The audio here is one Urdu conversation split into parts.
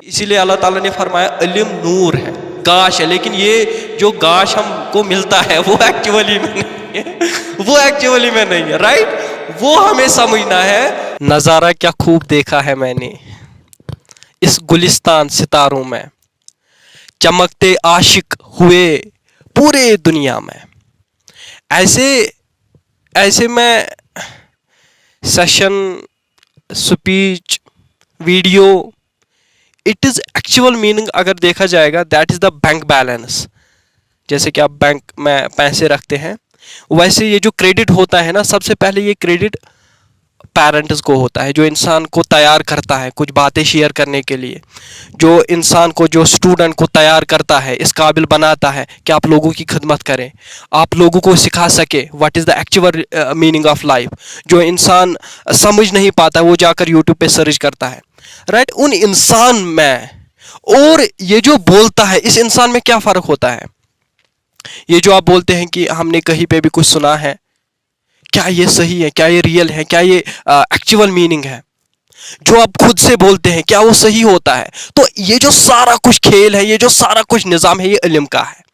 اسی لیے اللہ تعالیٰ نے فرمایا علم نور ہے، گاش ہے، لیکن یہ جو گاش ہم کو ملتا ہے وہ ایکچولی میں نہیں ہے، وہ ایکچولی میں نہیں ہے، رائٹ؟ وہ ہمیں سمجھنا ہے۔ نظارہ کیا خوب دیکھا ہے میں نے اس گلستان ستاروں میں، چمکتے عاشق ہوئے پورے دنیا میں۔ ایسے میں session, speech, video, it is actual meaning اگر دیکھا جائے گا that is the bank balance. جیسے کہ آپ بینک میں پیسے رکھتے ہیں، ویسے یہ جو کریڈٹ ہوتا ہے نا، سب سے پہلے یہ کریڈٹ پیرنٹس کو ہوتا ہے، جو انسان کو تیار کرتا ہے کچھ باتیں شیئر کرنے کے لیے، جو انسان کو، جو اسٹوڈنٹ کو تیار کرتا ہے، اس قابل بناتا ہے کہ آپ لوگوں کی خدمت کریں، آپ لوگوں کو سکھا سکے what is the actual meaning of life. جو انسان سمجھ نہیں پاتا وہ جا کر یوٹیوب پہ سرچ کرتا ہے، رائٹ؟ ان انسان میں اور یہ جو بولتا ہے، اس انسان میں کیا فرق ہوتا ہے؟ یہ جو آپ بولتے ہیں کہ ہم نے کہیں پہ بھی کچھ سنا ہے، کیا یہ صحیح ہے؟ کیا یہ ریئل ہے؟ کیا یہ ایکچوئل میننگ ہے؟ جو آپ خود سے بولتے ہیں کیا وہ صحیح ہوتا ہے؟ تو یہ جو سارا کچھ کھیل ہے، یہ جو سارا کچھ نظام ہے، یہ علم کا ہے۔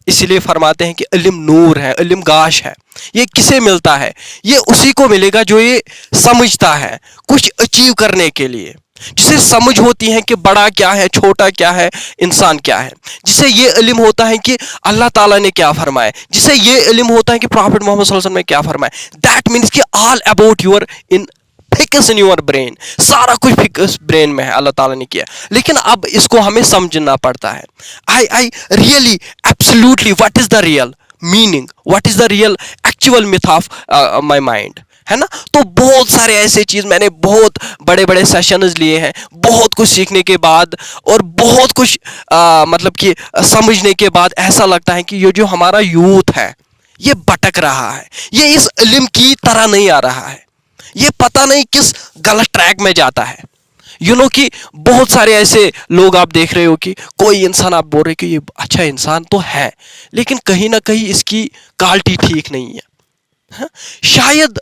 اسی لیے فرماتے ہیں کہ علم نور ہے، علم گاش ہے۔ یہ کسے ملتا ہے؟ یہ اسی کو ملے گا جو یہ سمجھتا ہے کچھ اچیو کرنے کے لیے، جسے سمجھ ہوتی ہے کہ بڑا کیا ہے، چھوٹا کیا ہے، انسان کیا ہے، جسے یہ علم ہوتا ہے کہ اللہ تعالیٰ نے کیا فرمایا، جسے یہ علم ہوتا ہے کہ پرافٹ محمد صلی اللہ علیہ وسلم نے کیا فرمایا۔ دیٹ مینس کہ all about your in fix in your brain, سارا کچھ فکس برین میں ہے، اللہ تعالیٰ نے کیا۔ لیکن اب اس کو ہمیں سمجھنا پڑتا ہے۔ I really absolutely what is the real meaning, what is the real actual myth of my mind، ہے نا؟ تو بہت سارے ایسے چیز میں نے بہت بڑے بڑے سیشنز لیے ہیں، بہت کچھ سیکھنے کے بعد اور بہت کچھ مطلب کہ سمجھنے کے بعد ایسا لگتا ہے کہ یہ جو ہمارا یوتھ ہے یہ بھٹک رہا ہے، یہ اس علم کی طرح نہیں آ رہا ہے، یہ پتہ نہیں کس غلط ٹریک میں جاتا ہے۔ کہ بہت سارے ایسے لوگ آپ دیکھ رہے ہو کہ کوئی انسان آپ بول رہے کہ یہ اچھا انسان تو ہے، لیکن کہیں نہ کہیں اس کی کوالٹی ٹھیک نہیں ہے، شاید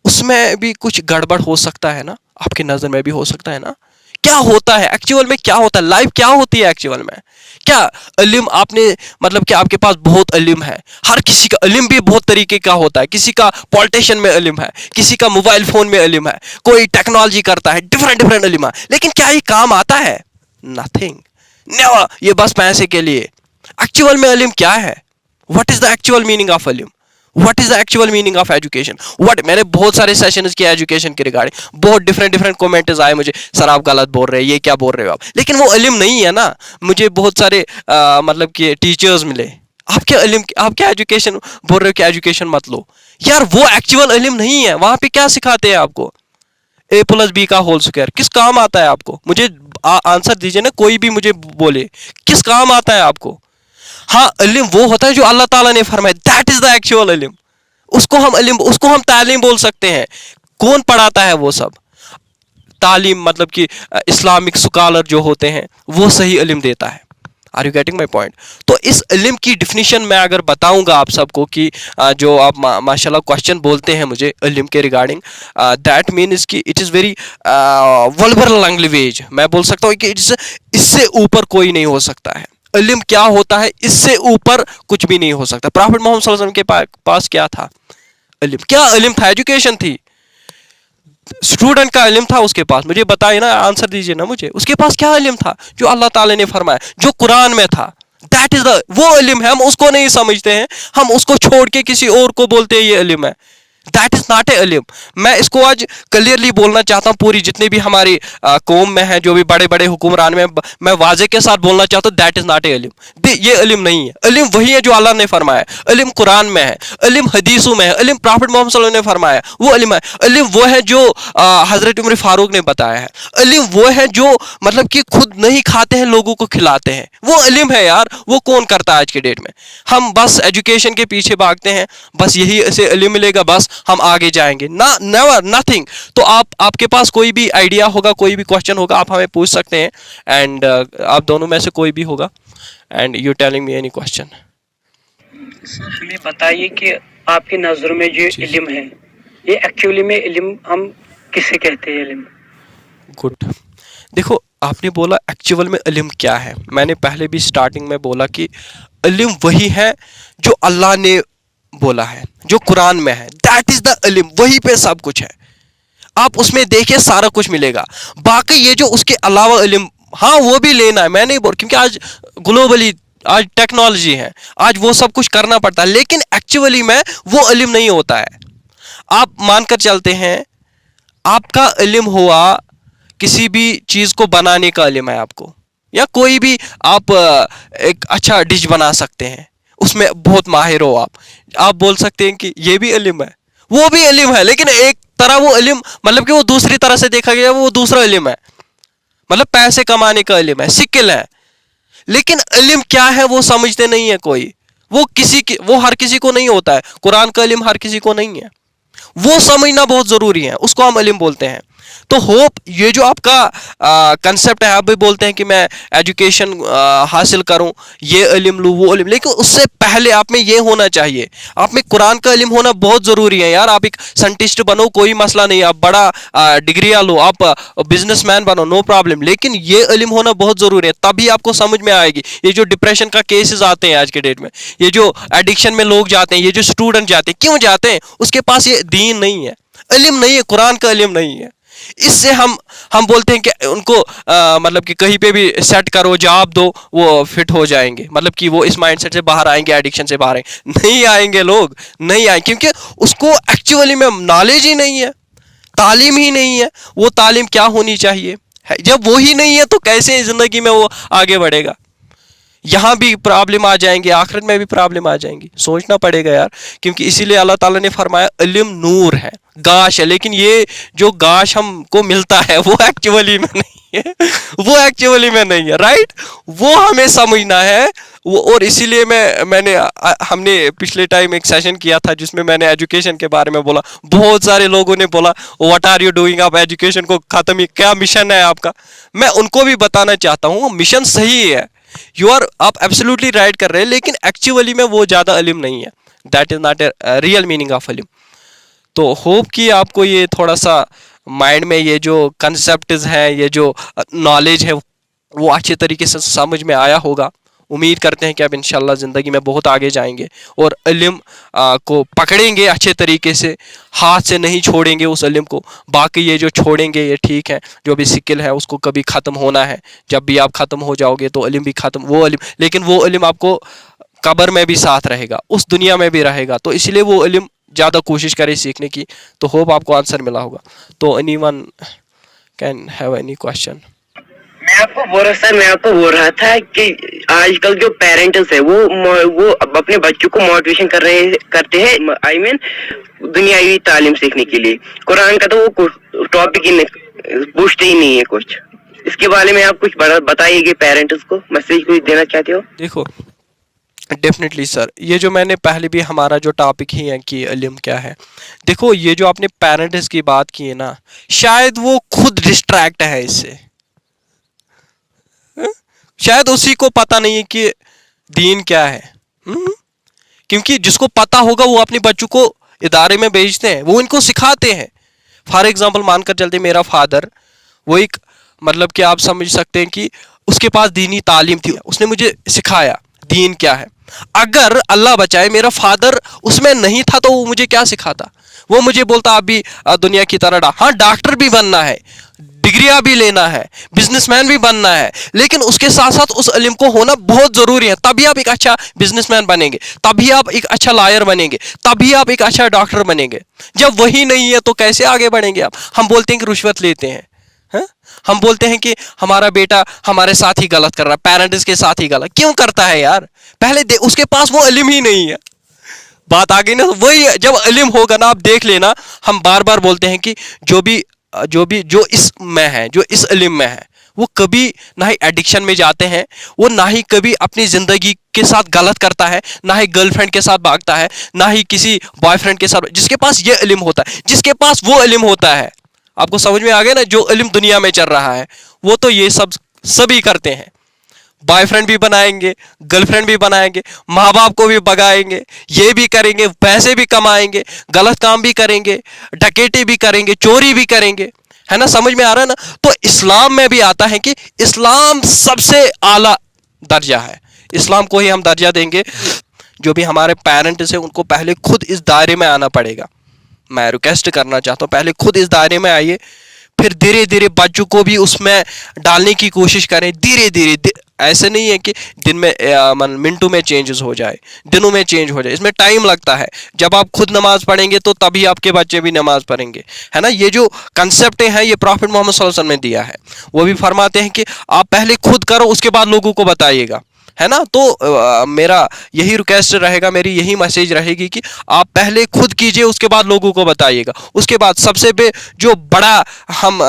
اس میں بھی کچھ گڑبڑ ہو سکتا ہے نا، آپ کی نظر میں بھی ہو سکتا ہے نا۔ کیا ہوتا ہے ایکچوئل میں؟ کیا ہوتا ہے لائف؟ کیا ہوتی ہے ایکچوئل میں؟ کیا علم آپ نے مطلب کہ آپ کے پاس بہت علم ہے، ہر کسی کا علم بھی بہت طریقے کا ہوتا ہے، کسی کا پولیٹیشین میں علم ہے، کسی کا موبائل فون میں علم ہے، کوئی ٹیکنالوجی کرتا ہے، ڈفرینٹ علم ہے، لیکن کیا یہ کام آتا ہے؟ نتھنگ، نیور، یہ بس پیسے کے لیے۔ ایکچوئل میں علم کیا ہے؟ What is the actual meaning of علم؟ What is the actual meaning of education? میں نے بہت سارے سیشنز کیے ایجوکیشن کے ریگارڈنگ، بہت ڈفرینٹ کومنٹز آئے مجھے، سر آپ غلط بول رہے ہیں، یہ کیا بول رہے ہو آپ، لیکن وہ علم نہیں ہے نا۔ مجھے بہت سارے مطلب کہ ٹیچرز ملے، آپ کیا علم، آپ کیا ایجوکیشن بول رہے ہو کہ ایجوکیشن مت لو، یار وہ ایکچوئل علم نہیں ہے۔ وہاں پہ کیا سکھاتے ہیں آپ کو؟ A+B کا ہول اسکوائر کس کام آتا ہے آپ کو؟ مجھے آنسر دیجیے نا، کوئی بھی مجھے بولے کس کام آتا ہے آپ کو؟ ہاں، علم وہ ہوتا ہے جو اللہ تعالیٰ نے فرمایا، دیٹ از دا ایکچوئل علم۔ اس کو ہم تعلیم بول سکتے ہیں۔ کون پڑھاتا ہے وہ سب؟ تعلیم مطلب کہ اسلامک سکالر جو ہوتے ہیں وہ صحیح علم دیتا ہے۔ Are you getting my point? تو اس علم کی ڈیفینیشن میں اگر بتاؤں گا آپ سب کو کہ جو آپ ماشاء اللہ کوشچن بولتے ہیں مجھے علم کے ریگارڈنگ، دیٹ مینس کہ اٹ از ویری ولبر لینگویج، میں بول سکتا ہوں کہ اس سے اوپر کوئی نہیں ہو سکتا ہے۔ علم کیا ہوتا ہے؟ اس سے اوپر کچھ بھی نہیں ہو سکتا۔ پرافٹ محمد صلی اللہ علیہ وسلم کے پاس کیا تھا؟ علم۔ کیا علم تھا؟ ایجوکیشن تھی۔ اسٹوڈنٹ کا علم تھا اس کے پاس، مجھے بتائیے نا، آنسر دیجیے نا مجھے، اس کے پاس کیا علم تھا؟ جو اللہ تعالی نے فرمایا، جو قرآن میں تھا، دیٹ از دا وہ علم ہے۔ ہم اس کو نہیں سمجھتے ہیں، ہم اس کو چھوڑ کے کسی اور کو بولتے ہیں یہ علم ہے۔ دیٹ از ناٹ اے علم۔ میں اس کو آج کلیئرلی بولنا چاہتا ہوں، پوری جتنے بھی ہماری قوم میں ہیں، جو بھی بڑے بڑے حکمران میں واضح کے ساتھ بولنا چاہتا ہوں، دیٹ از ناٹ اے علم۔ یہ علم نہیں ہے۔ علم وہی ہے جو اللہ نے فرمایا، علم قرآن میں ہے، علم حدیثوں میں ہے، علم پرافٹ محمد صلی اللہ علیہ وسلم نے فرمایا، وہ علم ہے۔ علم وہ ہے جو حضرت عمر فاروق نے بتایا ہے، علم وہ ہے جو مطلب کہ خود نہیں کھاتے ہیں لوگوں کو کھلاتے ہیں، وہ علم ہے یار۔ وہ کون کرتا ہے آج کے ڈیٹ میں؟ ہم بس ایجوکیشن کے پیچھے بھاگتے ہیں، بس یہی سے علم ملے گا، بس ہم آگے جائیں گے، نیور، نتھنگ۔ تو آپ کے پاس کوئی بھی آئیڈیا ہوگا، کوئی بھی کوشچن ہوگا، آپ ہمیں پوچھ سکتے ہیں، اینڈ آپ دونوں میں سے کوئی بھی ہوگا، and you telling me any question. Sir ہمیں بتائیے کہ آپ کی نظروں میں جو علم ہے، یہ ایکچولی میں علم ہم کسے کہتے ہیں؟ علم گڈ، دیکھو آپ نے بولا ایکچول میں علم کیا ہے. میں نے پہلے بھی سٹارٹنگ میں بولا کہ علم وہی ہے جو اللہ نے بولا ہے, جو قرآن میں ہے. دیٹ از دا علم, وہی پہ سب کچھ ہے. آپ اس میں دیکھیں سارا کچھ ملے گا. باقی یہ جو اس کے علاوہ علم, ہاں وہ بھی لینا ہے, میں نہیں بول, کیونکہ آج گلوبلی آج ٹیکنالوجی ہے, آج وہ سب کچھ کرنا پڑتا ہے, لیکن ایکچولی میں وہ علم نہیں ہوتا ہے. آپ مان کر چلتے ہیں آپ کا علم ہوا کسی بھی چیز کو بنانے کا علم ہے آپ کو, یا کوئی بھی آپ ایک اچھا ڈش بنا سکتے ہیں, اس میں بہت ماہر ہو آپ بول سکتے ہیں کہ یہ بھی علم ہے, وہ بھی علم ہے, لیکن ایک طرح وہ علم مطلب کہ وہ دوسری طرح سے دیکھا گیا وہ دوسرا علم ہے, مطلب پیسے کمانے کا علم ہے, سکل ہے. لیکن علم کیا ہے وہ سمجھتے نہیں ہے کوئی, وہ ہر کسی کو نہیں ہوتا ہے. قرآن کا علم ہر کسی کو نہیں ہے, وہ سمجھنا بہت ضروری ہے, اس کو ہم علم بولتے ہیں. تو ہوپ یہ جو آپ کا کنسیپٹ ہے, آپ بھی بولتے ہیں کہ میں ایجوکیشن حاصل کروں, یہ علم لوں, وہ علم, لیکن اس سے پہلے آپ میں یہ ہونا چاہیے, آپ میں قرآن کا علم ہونا بہت ضروری ہے یار. آپ ایک سائنٹسٹ بنو کوئی مسئلہ نہیں, آپ بڑا ڈگریاں لو, آپ بزنس مین بنو, نو پرابلم, لیکن یہ علم ہونا بہت ضروری ہے. تبھی آپ کو سمجھ میں آئے گی. یہ جو ڈپریشن کا کیسز آتے ہیں آج کے ڈیٹ میں, یہ جو ایڈکشن میں لوگ جاتے ہیں, یہ جو اسٹوڈنٹ جاتے ہیں, کیوں جاتے ہیں؟ اس کے پاس یہ دین نہیں ہے, علم نہیں ہے, قرآن کا علم نہیں ہے. اس سے ہم بولتے ہیں کہ ان کو مطلب کہ کہیں پہ بھی سیٹ کرو, جاب دو, وہ فٹ ہو جائیں گے, مطلب کہ وہ اس مائنڈ سیٹ سے باہر آئیں گے, ایڈکشن سے باہر آئیں گے. نہیں آئیں گے لوگ, نہیں آئیں, کیونکہ اس کو ایکچولی میں نالج ہی نہیں ہے, تعلیم ہی نہیں ہے. وہ تعلیم کیا ہونی چاہیے؟ جب وہی نہیں ہے تو کیسے زندگی میں وہ آگے بڑھے گا؟ یہاں بھی پرابلم آ جائیں گے, آخرت میں بھی پرابلم آ جائیں گی. سوچنا پڑے گا یار, کیونکہ اسی لیے اللہ تعالیٰ نے فرمایا علم نور ہے, گاش ہے, لیکن یہ جو گاش ہم کو ملتا ہے وہ ایکچولی میں نہیں ہے, وہ ایکچولی میں نہیں ہے, رائٹ. وہ ہمیں سمجھنا ہے. اور اسی لیے ہم نے پچھلے ٹائم ایک سیشن کیا تھا جس میں نے ایجوکیشن کے بارے میں بولا. بہت سارے لوگوں نے بولا واٹ آر یو ڈوئنگ, آپ ایجوکیشن کو ختم ہی, کیا مشن ہے آپ کا؟ میں ان کو بھی بتانا چاہتا ہوں مشن صحیح ہے, آپ ایبسلیوٹلی رائٹ کر رہے ہیں, لیکن ایکچولی میں وہ زیادہ علم نہیں ہے. That is not a real meaning of علم. تو ہوپ کہ آپ کو یہ تھوڑا سا مائنڈ میں یہ جو کنسیپٹز ہیں, یہ جو نالج ہے وہ اچھے طریقے سے سمجھ میں آیا ہوگا. امید کرتے ہیں کہ اب انشاءاللہ زندگی میں بہت آگے جائیں گے اور علم کو پکڑیں گے اچھے طریقے سے, ہاتھ سے نہیں چھوڑیں گے اس علم کو. باقی یہ جو چھوڑیں گے یہ ٹھیک ہے, جو بھی سکل ہے اس کو کبھی ختم ہونا ہے. جب بھی آپ ختم ہو جاؤ گے تو علم بھی ختم, وہ علم, لیکن وہ علم آپ کو قبر میں بھی ساتھ رہے گا, اس دنیا میں بھی رہے گا. تو اس لیے وہ علم زیادہ کوشش کرے سیکھنے کی. تو ہوپ آپ کو آنسر ملا ہوگا. تو any one can have any question? میں آپ کو بول رہا تھا کہ آج کل جو پیرنٹس ہیں وہ اپنے بچوں کو موٹیویشن کرتے ہیں, آئی مین دنیاوی تعلیم سیکھنے کے لیے. قرآن کا تو وہ ٹاپک ہی پوچھتے ہی نہیں ہے کچھ. اس کے بارے میں آپ کچھ بتائیے گے پیرنٹس کو, میسج کچھ دینا چاہتے ہو؟ دیکھو ڈیفینیٹلی سر, یہ جو میں نے پہلے بھی ہمارا جو ٹاپک ہی ہے کہ علم کیا ہے, دیکھو یہ جو آپ نے پیرنٹس کی بات کی ہے نا, شاید وہ خود ڈسٹریکٹ ہے اس سے, شاید اسی کو پتہ نہیں ہے کہ دین کیا ہے. کیونکہ جس کو پتہ ہوگا وہ اپنے بچوں کو ادارے میں بھیجتے ہیں, وہ ان کو سکھاتے ہیں. فار ایگزامپل مان کر چلتے میرا فادر, وہ ایک مطلب کہ آپ سمجھ سکتے ہیں کہ اس کے پاس دینی تعلیم تھی, اس نے مجھے سکھایا دین کیا ہے. اگر اللہ بچائے میرا فادر اس میں نہیں تھا تو وہ مجھے کیا سکھاتا؟ وہ مجھے بولتا آپ بھی دنیا کی طرح ہاں ڈاکٹر بھی بننا ہے, ڈگریاں بھی لینا ہے, بزنس مین بھی بننا ہے, لیکن اس کے ساتھ ساتھ اس علم کو ہونا بہت ضروری ہے. تبھی آپ ایک اچھا بزنس مین بنیں گے, تبھی آپ ایک اچھا لائر بنیں گے, تبھی آپ ایک اچھا ڈاکٹر بنیں گے. جب وہی نہیں ہے تو کیسے آگے بڑھیں گے آپ؟ ہم بولتے ہیں کہ رشوت لیتے ہیں, ہم بولتے ہیں کہ ہمارا بیٹا ہمارے ساتھ ہی غلط کر رہا ہے, پیرنٹس کے ساتھ ہی غلط. کیوں کرتا ہے یار؟ پہلے اس کے پاس وہ علم ہی نہیں ہے. بات آ گئی نا, وہی جب علم ہوگا نا, آپ دیکھ لینا, ہم بار بار بولتے ہیں کہ جو اس میں ہے, جو اس علم میں ہے, وہ کبھی نہ ہی ایڈکشن میں جاتے ہیں, وہ نہ ہی کبھی اپنی زندگی کے ساتھ غلط کرتا ہے, نہ ہی گرل فرینڈ کے ساتھ بھاگتا ہے, نہ ہی کسی بوائے فرینڈ کے ساتھ. جس کے پاس یہ علم ہوتا ہے, جس کے پاس وہ علم ہوتا ہے, آپ کو سمجھ میں آ گیا نا, جو علم دنیا میں چل رہا ہے وہ تو یہ سبھی کرتے ہیں. بوائے فرینڈ بھی بنائیں گے, گرل فرینڈ بھی بنائیں گے, ماں باپ کو بھی بگائیں گے, یہ بھی کریں گے, پیسے بھی کمائیں گے, غلط کام بھی کریں گے, ڈکیٹی بھی کریں گے, چوری بھی کریں گے. ہے نا, سمجھ میں آ رہا ہے نا. تو اسلام میں بھی آتا ہے کہ اسلام سب سے اعلیٰ درجہ ہے, اسلام کو ہی ہم درجہ دیں گے. جو بھی ہمارے پیرنٹس ہیں ان کو پہلے خود اس دائرے میں آنا پڑے گا. میں ریکویسٹ کرنا چاہتا ہوں پہلے خود اس دائرے میں آئیے, پھر دھیرے دھیرے بچوں کو بھی اس میں ڈالنے کی کوشش کریں. دھیرے دھیرے, ایسے نہیں ہے کہ دن میں منٹوں میں چینجز ہو جائے, دنوں میں چینج ہو جائے, اس میں ٹائم لگتا ہے. جب آپ خود نماز پڑھیں گے تو تبھی آپ کے بچے بھی نماز پڑھیں گے, ہے نا. یہ جو کنسیپٹ ہیں یہ پرافٹ محمد صلی اللہ علیہ وسلم نے دیا ہے. وہ بھی فرماتے ہیں کہ آپ پہلے خود کرو, اس کے بعد لوگوں کو بتائیے گا, ہے نا. تو میرا یہی ریکویسٹ رہے گا, میری یہی میسیج رہے گی کہ آپ پہلے خود کیجئے, اس کے بعد لوگوں کو بتائیے گا. اس کے بعد سب سے جو بڑا ہم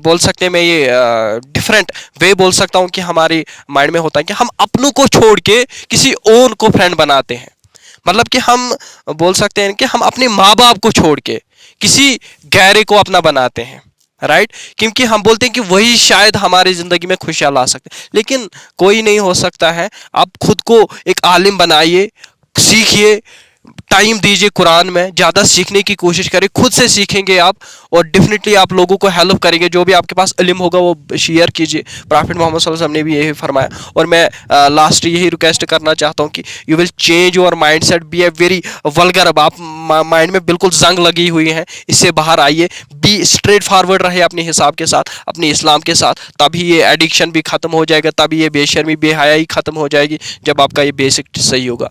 بول سکتے ہیں, میں یہ ڈفرینٹ وے بول سکتا ہوں کہ ہماری مائنڈ میں ہوتا ہے کہ ہم اپنوں کو چھوڑ کے کسی اور کو فرینڈ بناتے ہیں. مطلب کہ ہم بول سکتے ہیں کہ ہم اپنے ماں باپ کو چھوڑ کے کسی گہرے کو اپنا بناتے ہیں, رائٹ. کیونکہ ہم بولتے ہیں کہ وہی شاید ہماری زندگی میں خوشیاں لا سکتے, لیکن کوئی نہیں ہو سکتا ہے. آپ خود کو ایک عالم بنائیے, سیکھیے, ٹائم دیجیے قرآن میں, زیادہ سیکھنے کی کوشش کریں, خود سے سیکھیں گے آپ اور ڈیفینیٹلی آپ لوگوں کو ہیلپ کریں گے. جو بھی آپ کے پاس علم ہوگا وہ شیئر کیجیے. پرافٹ محمد صلی اللہ علیہ وسلم نے بھی یہی فرمایا. اور میں لاسٹ یہی ریکویسٹ کرنا چاہتا ہوں کہ you will change your mind set, be a very vulgar. اب آپ مائنڈ میں بالکل زنگ لگی ہوئی ہیں, اس سے باہر آئیے, بی اسٹریٹ فارورڈ رہے اپنے حساب کے ساتھ, اپنے اسلام کے ساتھ. تبھی یہ ایڈکشن بھی ختم ہو جائے گا, تبھی یہ بے شرمی بے حیائی ختم ہو جائے گی, جب آپ کا یہ بیسک صحیح ہوگا.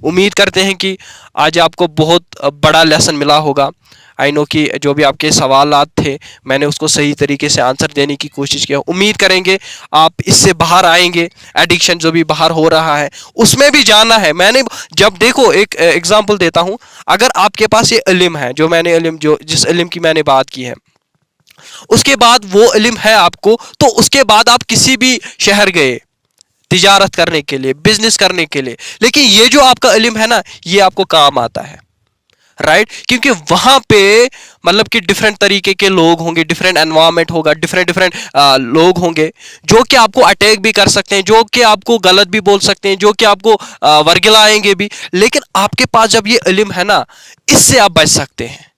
امید کرتے ہیں کہ آج آپ کو بہت بڑا لیسن ملا ہوگا. آئی نو کہ جو بھی آپ کے سوالات تھے میں نے اس کو صحیح طریقے سے آنسر دینے کی کوشش کیا. امید کریں گے آپ اس سے باہر آئیں گے. ایڈکشن جو بھی باہر ہو رہا ہے اس میں بھی جانا ہے. میں نے جب دیکھو ایک ایگزامپل دیتا ہوں, اگر آپ کے پاس یہ علم ہے, جو میں نے علم جس علم کی میں نے بات کی ہے, اس کے بعد وہ علم ہے آپ کو, تو اس کے بعد آپ کسی بھی شہر گئے تجارت کرنے کے لیے, بزنس کرنے کے لیے, لیکن یہ جو آپ کا علم ہے نا یہ آپ کو کام آتا ہے, رائٹ. کیونکہ وہاں پہ مطلب کہ ڈفرینٹ طریقے کے لوگ ہوں گے, ڈفرینٹ انوائرمنٹ ہوگا, ڈفرینٹ لوگ ہوں گے جو کہ آپ کو اٹیک بھی کر سکتے ہیں, جو کہ آپ کو غلط بھی بول سکتے ہیں, جو کہ آپ کو ورگلائیں گے بھی. لیکن آپ کے پاس جب یہ علم ہے نا, اس سے آپ بچ سکتے ہیں.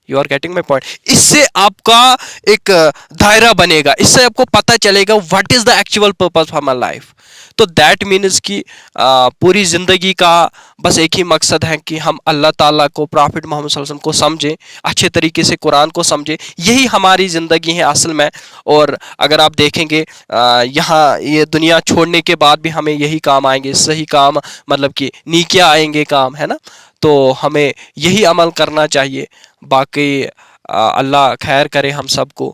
You are getting my point. اس سے آپ کا ایک دائرہ بنے گا, اس سے آپ کو پتہ چلے گا what is the actual purpose for my life. تو دیٹ مینز کہ پوری زندگی کا بس ایک ہی مقصد ہے کہ ہم اللہ تعالیٰ کو, پرافٹ محمد صلی اللہ علیہ وسلم کو سمجھیں, اچھے طریقے سے قرآن کو سمجھیں. یہی ہماری زندگی ہے اصل میں. اور اگر آپ دیکھیں گے یہاں یہ دنیا چھوڑنے کے بعد بھی ہمیں یہی کام آئیں گے, صحیح کام, مطلب کہ نیکیاں آئیں گے کام, ہے نا. تو ہمیں یہی عمل کرنا چاہیے. باقی اللہ خیر کرے ہم سب کو.